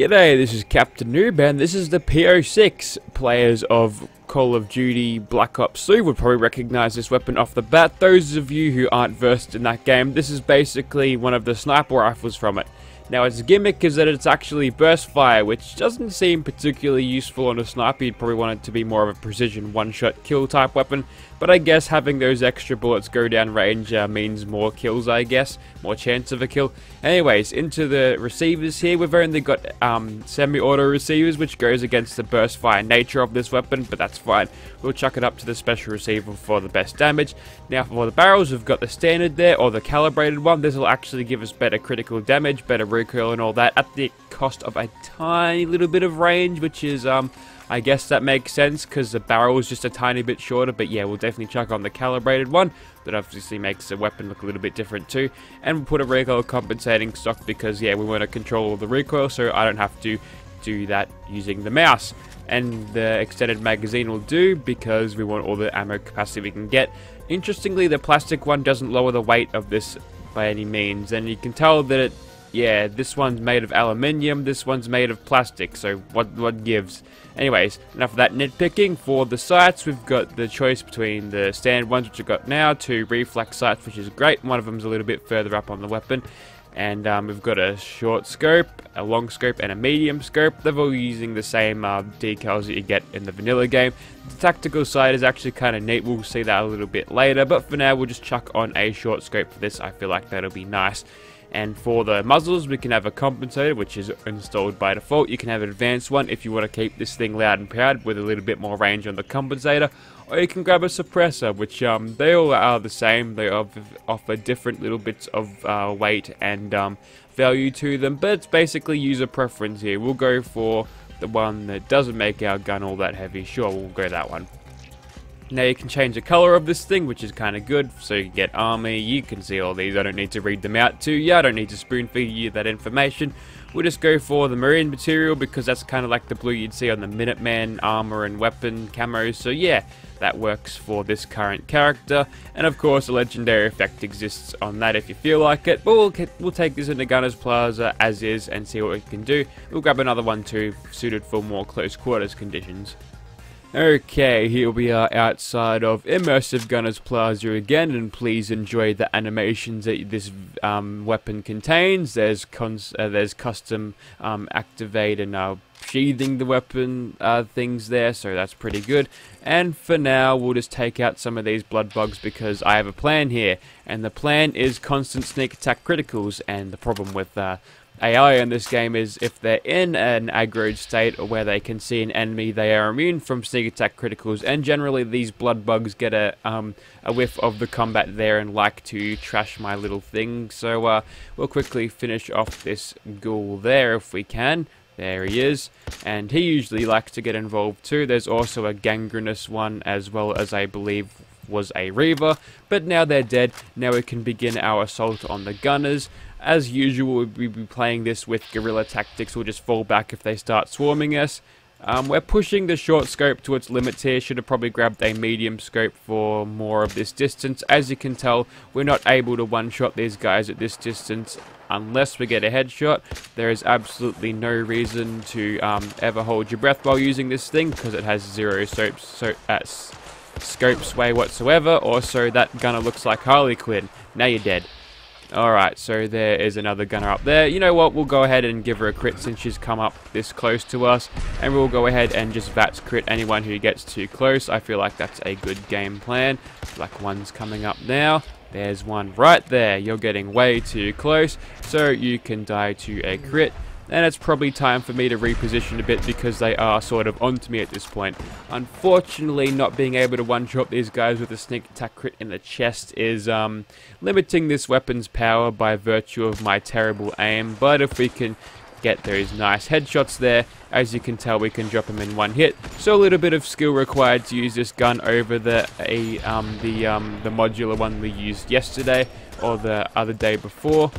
G'day, this is Captain Noob, and this is the P-06. Players of Call of Duty Black Ops 3 would probably recognize this weapon off the bat. Those of you who aren't versed in that game, this is basically one of the sniper rifles from it. Now, its gimmick is that it's actually burst fire, which doesn't seem particularly useful on a sniper. You'd probably want it to be more of a precision one-shot kill type weapon, but I guess having those extra bullets go down range means more kills, I guess. More chance of a kill. Anyways, into the receivers here, we've only got semi-auto receivers, which goes against the burst fire nature of this weapon, but that's fine. We'll chuck it up to the special receiver for the best damage. Now, for the barrels, we've got the standard there, or the calibrated one. This will actually give us better critical damage, better recoil and all that, at the cost of a tiny little bit of range, which is, I guess that makes sense, because the barrel is just a tiny bit shorter, but yeah, we'll definitely chuck on the calibrated one. That obviously makes the weapon look a little bit different too. And we'll put a recoil compensating stock because, yeah, we want to control the recoil, so I don't have to do that using the mouse. And the extended magazine will do because we want all the ammo capacity we can get. Interestingly, the plastic one doesn't lower the weight of this by any means, and you can tell that it, yeah, this one's made of aluminium, this one's made of plastic, so what gives? Anyways, enough of that nitpicking. For the sights, we've got the choice between the standard ones, which we've got now, two reflex sights, which is great. One of them's a little bit further up on the weapon. And we've got a short scope, a long scope, and a medium scope. They're all using the same decals that you get in the vanilla game. The tactical side is actually kind of neat. We'll see that a little bit later. But for now, we'll just chuck on a short scope for this. I feel like that'll be nice. And for the muzzles, we can have a compensator, which is installed by default. You can have an advanced one if you want to keep this thing loud and proud with a little bit more range on the compensator. Or you can grab a suppressor, which they all are the same. They offer different little bits of weight and value to them, but it's basically user preference here. We'll go for the one that doesn't make our gun all that heavy. Sure, we'll go that one. Now you can change the color of this thing, which is kind of good. So you get army, you can see all these. I don't need to read them out to you. I don't need to spoon feed you that information. We'll just go for the marine material because that's kind of like the blue you'd see on the Minuteman armor and weapon camos. So yeah, that works for this current character. And of course, a legendary effect exists on that if you feel like it. But we'll take this into Gunner's Plaza as is and see what we can do. We'll grab another one too, suited for more close quarters conditions. Okay, here we are outside of Immersive Gunner's Plaza again, and please enjoy the animations that this weapon contains. There's custom activate and sheathing the weapon things there, so that's pretty good. And for now, we'll just take out some of these blood bugs because I have a plan here, and the plan is constant sneak attack criticals. And the problem with AI in this game is if they're in an aggroed state or where they can see an enemy, they are immune from sneak attack criticals, and generally these blood bugs get a whiff of the combat there and like to trash my little thing. So we'll quickly finish off this ghoul there if we can. There he is, and he usually likes to get involved too. There's also a gangrenous one, as well as I believe was a Reaver, but now they're dead. Now we can begin our assault on the gunners. As usual, we'll be playing this with guerrilla tactics. We'll just fall back if they start swarming us. We're pushing the short scope to its limits here. Should have probably grabbed a medium scope for more of this distance. As you can tell, we're not able to one-shot these guys at this distance unless we get a headshot. There is absolutely no reason to ever hold your breath while using this thing because it has zero scope sway whatsoever. Also, that gunner looks like Harley Quinn. Now you're dead. Alright, so there is another gunner up there. You know what, we'll go ahead and give her a crit since she's come up this close to us. And we'll go ahead and just VATS crit anyone who gets too close. I feel like that's a good game plan. Like one's coming up now. There's one right there. You're getting way too close, so you can die to a crit. And it's probably time for me to reposition a bit because they are sort of onto me at this point. Unfortunately, not being able to one-shot these guys with a sneak attack crit in the chest is limiting this weapon's power by virtue of my terrible aim. But if we can get those nice headshots there, as you can tell, we can drop them in one hit. So a little bit of skill required to use this gun over the modular one we used yesterday or the other day before.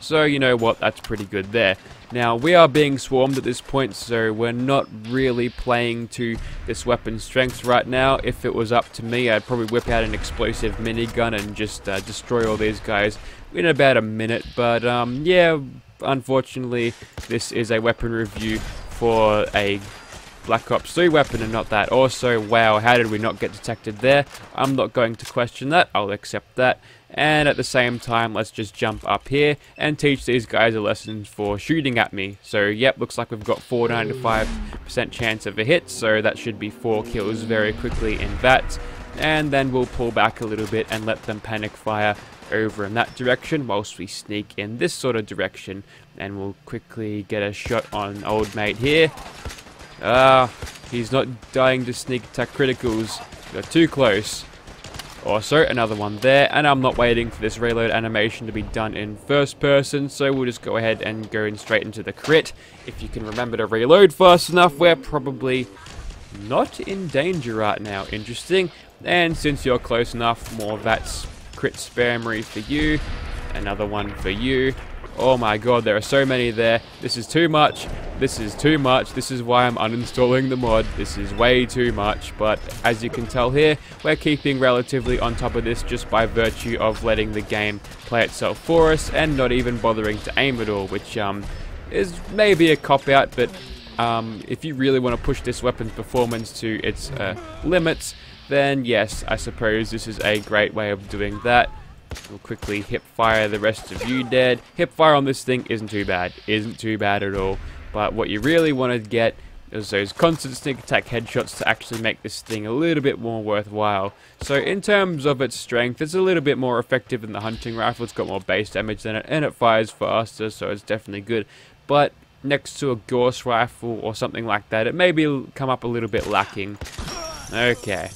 So you know what, that's pretty good there. Now we are being swarmed at this point, so we're not really playing to this weapon's strengths right now. If it was up to me, I'd probably whip out an explosive minigun and just destroy all these guys in about a minute. But yeah, unfortunately, this is a weapon review for a Black Ops 3 weapon and not that. Also, wow, how did we not get detected there? I'm not going to question that, I'll accept that. And at the same time, let's just jump up here and teach these guys a lesson for shooting at me. So, yep, looks like we've got 495% chance of a hit, so that should be 4 kills very quickly in that. And then we'll pull back a little bit and let them panic fire over in that direction whilst we sneak in this sort of direction. And we'll quickly get a shot on old mate here. He's not dying to sneak attack criticals. Got too close. Also, another one there, and I'm not waiting for this reload animation to be done in first person, so we'll just go ahead and go in straight into the crit. If you can remember to reload fast enough, we're probably not in danger right now. Interesting. And since you're close enough, more VATS crit spamery for you. Another one for you. Oh my god, there are so many there. This is too much. This is too much. This is why I'm uninstalling the mod. This is way too much. But as you can tell here, we're keeping relatively on top of this just by virtue of letting the game play itself for us and not even bothering to aim at all, which is maybe a cop-out, but if you really want to push this weapon's performance to its limits, then yes, I suppose this is a great way of doing that. We'll quickly hip fire the rest of you dead. Hip fire on this thing isn't too bad. Isn't too bad at all. But what you really want to get is those constant sneak attack headshots to actually make this thing a little bit more worthwhile. So in terms of its strength, it's a little bit more effective than the hunting rifle. It's got more base damage than it, and it fires faster, so it's definitely good. But next to a Gauss rifle or something like that, it may come up a little bit lacking. Okay.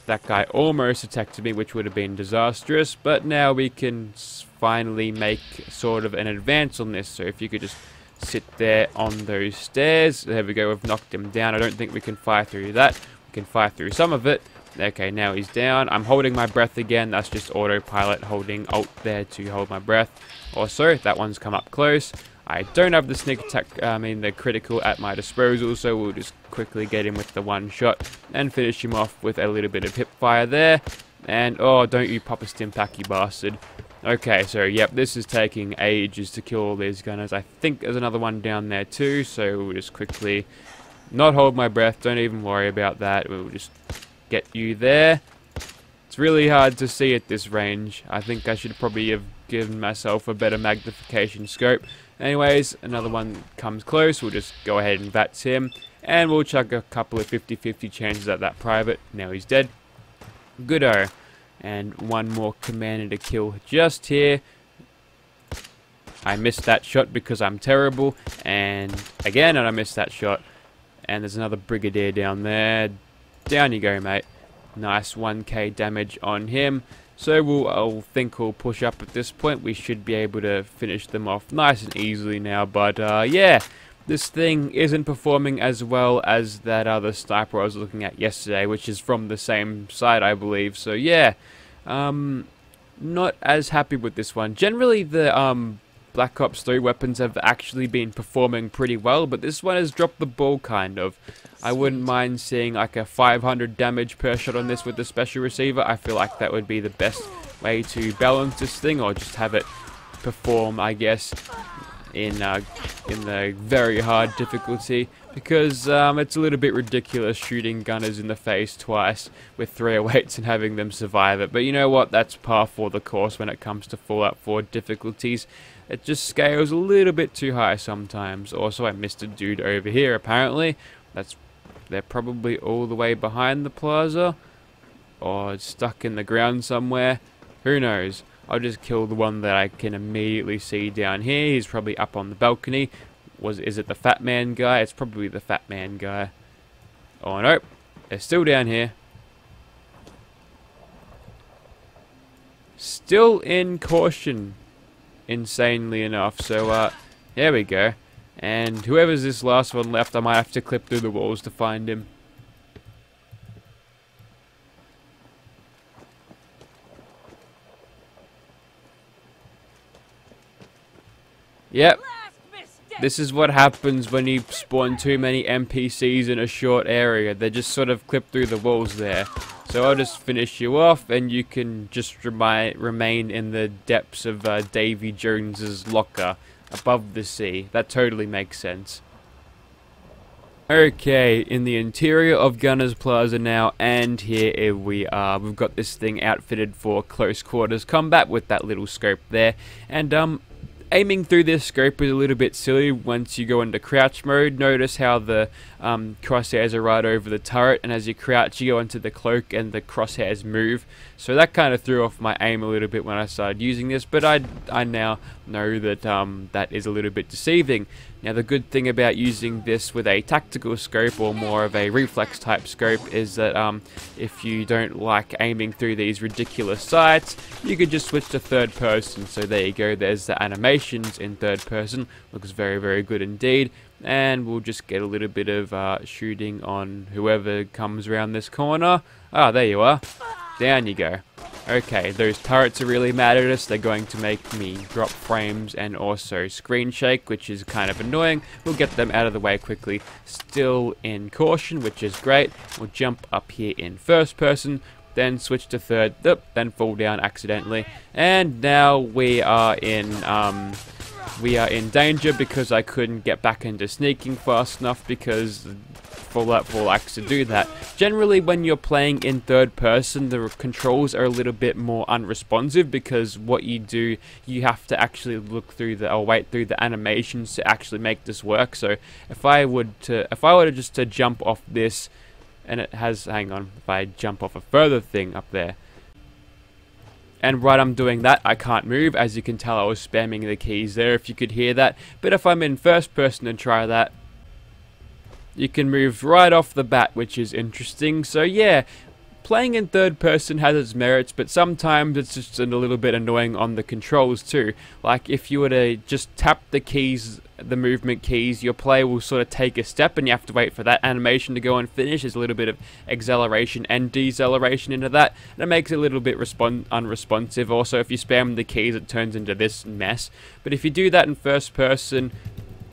That guy almost detected me, which would have been disastrous, but now we can finally make sort of an advance on this. So if you could just sit there on those stairs. There we go, we've knocked him down. I don't think we can fire through that. We can fire through some of it. Okay, now he's down. I'm holding my breath again. That's just autopilot holding Alt there to hold my breath. Also, that one's come up close. I don't have the sneak attack, the critical at my disposal, so we'll just quickly get him with the one shot and finish him off with a little bit of hip fire there. And, oh, don't you pop a stim pack, you bastard. Okay, so, yep, this is taking ages to kill all these gunners. I think there's another one down there too, so we'll just quickly not hold my breath. Don't even worry about that. We'll just get you there. It's really hard to see at this range. I think I should probably have given myself a better magnification scope. Anyways, another one comes close. We'll just go ahead and VATS him. And we'll chuck a couple of 50-50 chances at that private. Now he's dead. Goodo. And one more commander to kill just here. I missed that shot because I'm terrible. And again, I missed that shot. And there's another brigadier down there. Down you go, mate. Nice 1k damage on him. So I think we'll push up at this point. We should be able to finish them off nice and easily now. But yeah, this thing isn't performing as well as that other sniper I was looking at yesterday, which is from the same side, I believe. So yeah, not as happy with this one. Generally, the Black Ops 3 weapons have actually been performing pretty well, but this one has dropped the ball kind of. I wouldn't mind seeing like a 500 damage per shot on this with the special receiver. I feel like that would be the best way to balance this thing, or just have it perform, I guess, in the very hard difficulty, because it's a little bit ridiculous shooting gunners in the face twice with 308s and having them survive it. But you know what? That's par for the course when it comes to Fallout 4 difficulties. It just scales a little bit too high sometimes. Also, I missed a dude over here apparently. They're probably all the way behind the plaza, or stuck in the ground somewhere. Who knows? I'll just kill the one that I can immediately see down here. He's probably up on the balcony. Is it the fat man guy? It's probably the fat man guy. Oh nope, they're still down here. Still in caution, insanely enough. So there we go. And whoever's this last one left, I might have to clip through the walls to find him. Yep. This is what happens when you spawn too many NPCs in a short area. They just sort of clip through the walls there. So I'll just finish you off, and you can just remain in the depths of Davy Jones's locker. above the sea. That totally makes sense. Okay, in the interior of Gunner's Plaza now, and here we are. We've got this thing outfitted for close quarters combat with that little scope there, and aiming through this scope is a little bit silly once you go into crouch mode. Notice how the crosshairs are right over the turret, and as you crouch you go into the cloak and the crosshairs move. So that kind of threw off my aim a little bit when I started using this, but I now know that that is a little bit deceiving. Now the good thing about using this with a tactical scope, or more of a reflex type scope, is that if you don't like aiming through these ridiculous sights, you could just switch to third person. So there you go, there's the animations in third person. Looks very, very good indeed. And we'll just get a little bit of shooting on whoever comes around this corner. Ah, there you are. Down you go. Okay, those turrets are really mad at us. They're going to make me drop frames and also screen shake, which is kind of annoying. We'll get them out of the way quickly. Still in caution, which is great. We'll jump up here in first person, then switch to third, then fall down accidentally. And now we are in danger because I couldn't get back into sneaking fast enough because Fallout likes to do that. Generally, when you're playing in third person, the controls are a little bit more unresponsive because what you do, you have to actually look through or wait through the animations to actually make this work. So if I were to just jump off this, and it has, hang on, if I jump off a further thing up there, and right, I'm doing that, I can't move. As you can tell, I was spamming the keys there, if you could hear that. But if I'm in first person and try that, you can move right off the bat, which is interesting. So yeah, playing in third person has its merits, but sometimes it's just a little bit annoying on the controls too. Like if you were to just tap the keys, the movement keys, your player will sort of take a step and you have to wait for that animation to go and finish. There's a little bit of acceleration and deceleration into that, and it makes it a little bit unresponsive. Also, if you spam the keys, it turns into this mess. But if you do that in first person,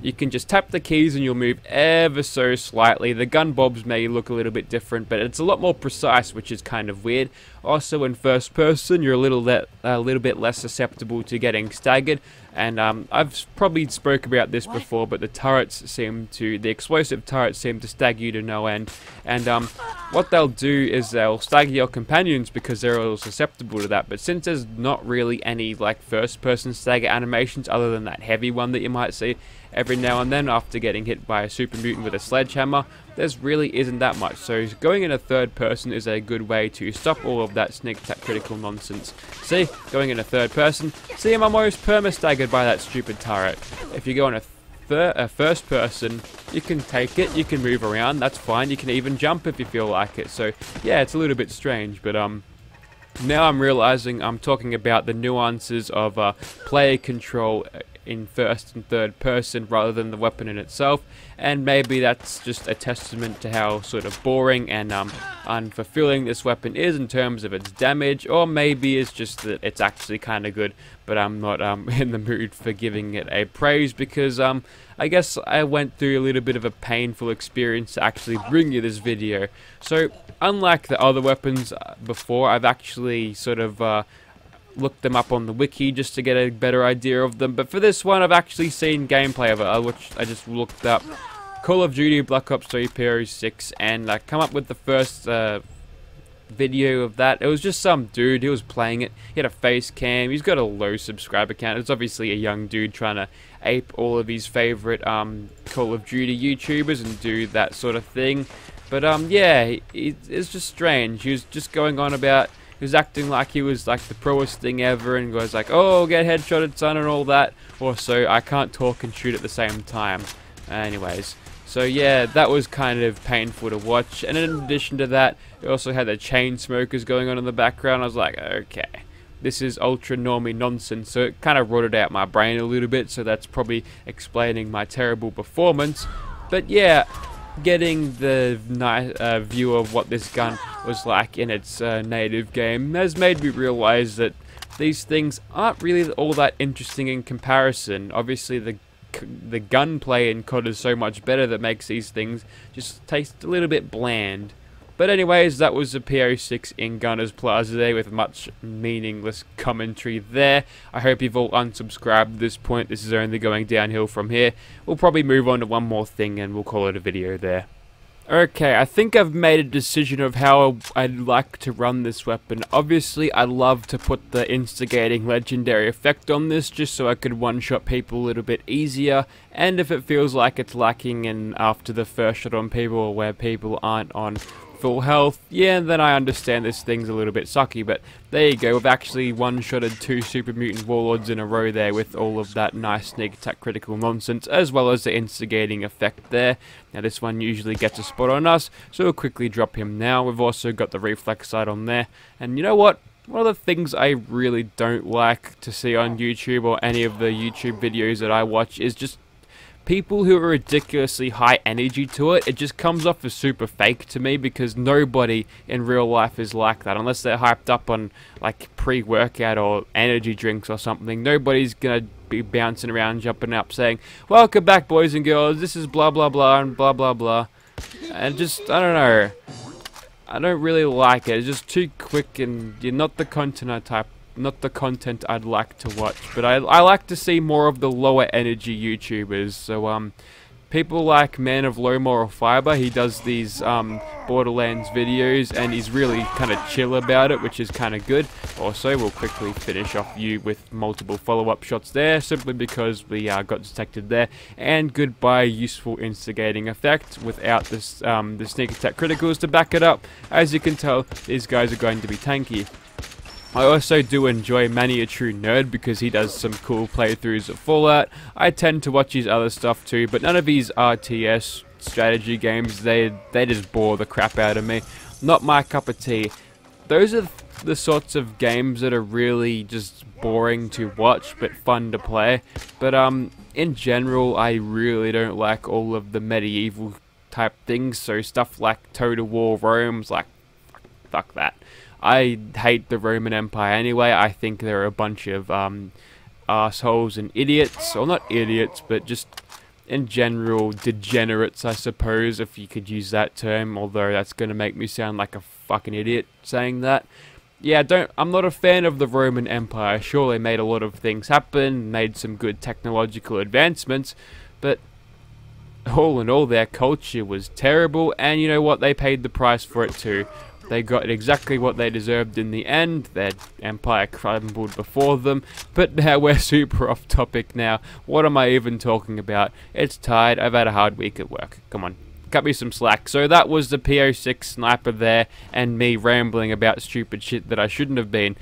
you can just tap the keys and you'll move ever so slightly. The gun bobs may look a little bit different, but it's a lot more precise, which is kind of weird. Also, in first person, you're a little bit less susceptible to getting staggered. And I've probably spoke about this before, but the explosive turrets seem to stagger you to no end. And what they'll do is they'll stagger your companions because they're all susceptible to that. But since there's not really any like first person stagger animations other than that heavy one that you might see every now and then after getting hit by a super mutant with a sledgehammer, there's really isn't that much. So going in a third person is a good way to stop all of that sneak attack critical nonsense. See, going in a third person, see, I'm almost perma staggered by that stupid turret. If you go in a first person, you can take it, you can move around, that's fine, you can even jump if you feel like it. So yeah, it's a little bit strange, but now I'm realizing I'm talking about the nuances of player control in first and third person rather than the weapon in itself, and maybe that's just a testament to how sort of boring and unfulfilling this weapon is in terms of its damage, or maybe it's just that it's actually kind of good, but I'm not in the mood for giving it a praise because I guess I went through a little bit of a painful experience to actually bring you this video. So unlike the other weapons before, I've actually sort of looked them up on the wiki just to get a better idea of them, but for this one I've actually seen gameplay of it, which I just looked up Call of Duty Black Ops 3 P-06, and I come up with the first video of that. It was just some dude, he was playing it, he had a face cam, he's got a low subscriber count. It's obviously a young dude trying to ape all of his favorite Call of Duty YouTubers and do that sort of thing. But yeah, it's just strange. He was just going on about, he was acting like he was like the proest thing ever, and goes like, oh, get headshotted son and all that. Also, I can't talk and shoot at the same time. Anyways, so yeah, that was kind of painful to watch. And in addition to that, it also had the chain smokers going on in the background. I was like, okay, this is ultra normie nonsense. So it kind of rotted out my brain a little bit, so that's probably explaining my terrible performance. But yeah, getting the nice view of what this gun was like in its native game has made me realize that these things aren't really all that interesting in comparison. Obviously the gunplay in CoD is so much better that makes these things just taste a little bit bland. But anyways, that was the P-06 in Gunners Plaza there with much meaningless commentary there. I hope you've all unsubscribed at this point. This is only going downhill from here. We'll probably move on to one more thing and we'll call it a video there. Okay, I think I've made a decision of how I'd like to run this weapon. Obviously, I love to put the instigating legendary effect on this just so I could one-shot people a little bit easier. And if it feels like it's lacking in after the first shot on people or where people aren't on full health, yeah, then I understand this thing's a little bit sucky, but there you go, we've actually one-shotted 2 super mutant warlords in a row there with all of that nice sneak attack critical nonsense, as well as the instigating effect there. Now this one usually gets a spot on us, so we'll quickly drop him now. We've also got the reflex sight on there, and you know what? One of the things I really don't like to see on YouTube or any of the YouTube videos that I watch is just people who are ridiculously high energy to it. It just comes off as super fake to me because nobody in real life is like that. Unless they're hyped up on like pre-workout or energy drinks or something, nobody's gonna be bouncing around, jumping up, saying, "Welcome back, boys and girls, this is blah blah blah and blah blah blah." And just, I don't know, I don't really like it. It's just too quick and you're not the content I'd like to watch, but I like to see more of the lower energy YouTubers. So people like Man of Low Moral Fiber, he does these Borderlands videos and he's really kind of chill about it, which is kind of good. Also, we'll quickly finish off you with multiple follow-up shots there, simply because we got detected there. And goodbye useful instigating effect without this the sneak attack criticals to back it up. As you can tell, these guys are going to be tanky. I also do enjoy Manny a True Nerd because he does some cool playthroughs of Fallout. I tend to watch his other stuff too, but none of these RTS strategy games, they just bore the crap out of me. Not my cup of tea. Those are the sorts of games that are really just boring to watch but fun to play. But in general, I really don't like all of the medieval type things, so stuff like Total War Rome's like, fuck that. I hate the Roman Empire anyway. I think they're a bunch of assholes and idiots, or not idiots, but just in general degenerates, I suppose, if you could use that term, although that's going to make me sound like a fucking idiot saying that. Yeah, I'm not a fan of the Roman Empire. Sure, they made a lot of things happen, made some good technological advancements, but all in all, their culture was terrible, and you know what? They paid the price for it too. They got exactly what they deserved in the end. Their empire crumbled before them. But now we're super off topic now. What am I even talking about? It's tired. I've had a hard week at work. Come on, cut me some slack. So that was the P-06 sniper there, and me rambling about stupid shit that I shouldn't have been.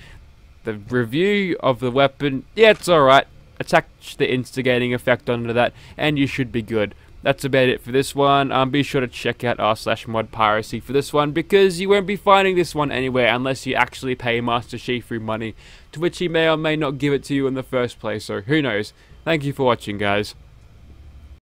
The review of the weapon, yeah, it's alright. Attach the instigating effect onto that, and you should be good. That's about it for this one. Be sure to check out r/modpiracy for this one, because you won't be finding this one anywhere unless you actually pay Master Shifu money, to which he may or may not give it to you in the first place, so who knows. Thank you for watching, guys.